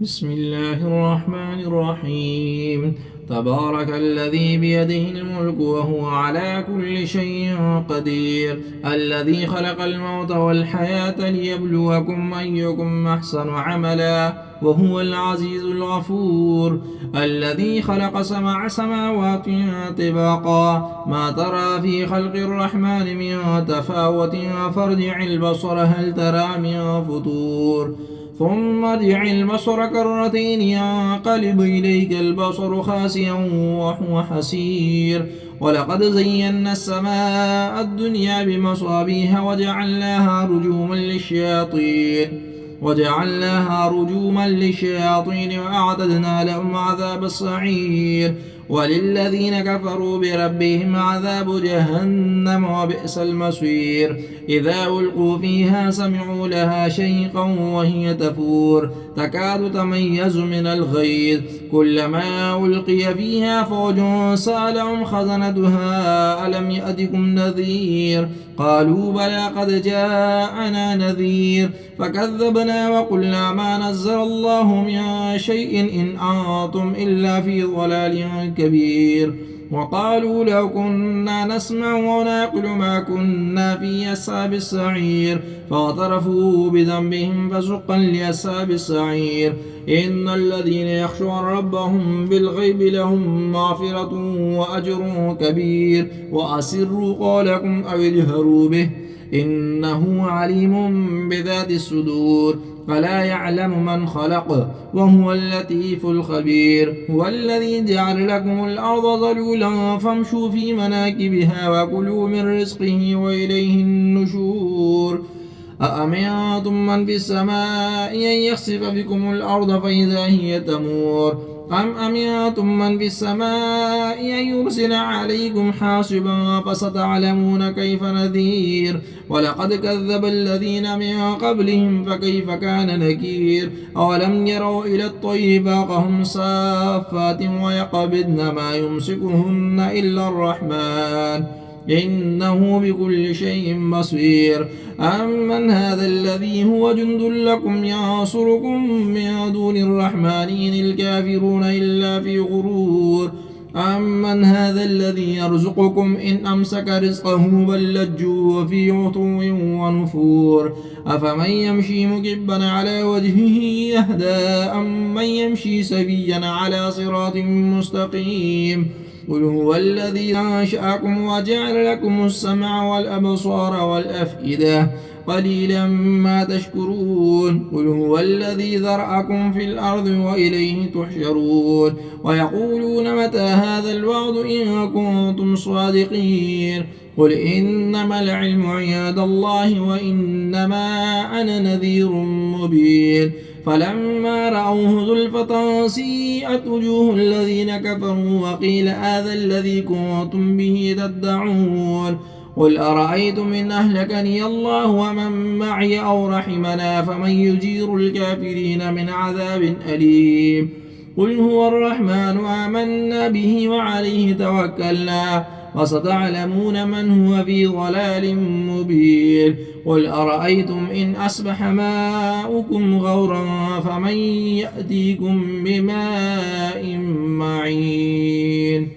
بسم الله الرحمن الرحيم. تبارك الذي بيده الملك وهو على كل شيء قدير، الذي خلق الموت والحياة ليبلوكم أيكم أحسن عملا وهو العزيز الغفور، الذي خلق 7 سماوات طباقا ما ترى في خلق الرحمن من تفاوت فارجع البصر هل ترى من فطور، ثم ارجع البصر كرتين ينقلب إليك البصر خاسئا وهو حسير، ولقد زينا السماء الدنيا بمصابيح وجعلناها رجوما للشياطين وأعتدنا لهم عذاب السعير، وللذين كفروا بربهم عذاب جهنم وبئس المصير. إذا ألقوا فيها سمعوا لها شيقا وهي تفور تكاد تميز من الغيظ، كلما ألقي فيها فوج سألهم خزنتها ألم يأتكم نذير، قالوا بلى قد جاءنا نذير فكذبنا وقلنا ما نزل الله من شيء إن أنتم إلا في ضلال كبير، وقالوا لو كنا نسمع ونعقل ما كنا في أصحاب السعير، فاعترفوا بذنبهم فسحقا لأصحاب السعير. إن الذين يخشون ربهم بالغيب لهم مغفرة وأجر كبير، وأسروا قولكم أو اجهروا به إنه عليم بذات الصدور، فلا يعلم من خلق وهو اللطيف الخبير. هو الذي جعل لكم الأرض ذلولا فامشوا في مناكبها وكلوا من رزقه وإليه النشور. أأمنتم من في السماء أن يخسف بكم الأرض فإذا هي تمور، أم أمنتم من في السماء أن يرسل عليكم حاصبا فستعلمون كيف نذير. ولقد كذب الذين من قبلهم فكيف كان نكير. أولم يروا إلى الطير فوقهم صافات ويقبضن ما يمسكهن إلا الرحمن إنه بكل شيء بصير. أمن هذا الذي هو جند لكم ينصركم من دون الرحمن إن الكافرون إلا في غرور. أمن هذا الذي يرزقكم إن أمسك رزقه بل لجوا في عتو ونفور. أفمن يمشي مكبا على وجهه يهدى أم من يمشي سويا على صراط مستقيم. قل هو الذي أنشأكم وجعل لكم السمع والأبصار والأفئدة قليلا ما تشكرون. قل هو الذي ذرأكم في الأرض وإليه تحشرون. ويقولون متى هذا الوعد إن كنتم صادقين. قل إنما العلم عند الله وإنما أنا نذير مبين. فلما رأوه زلفة سيئت وجوه الذين كفروا وقيل هذا الذي كنتم به تدعون. قل أرأيتم إن أهلكني الله ومن معي أو رحمنا فمن يجير الكافرين من عذاب أليم. قل هو الرحمن آمنا به وعليه توكلنا وستعلمون من هو في ضلال مبين. قل أرأيتم إن أصبح ماؤكم غورا فمن يأتيكم بماء معين.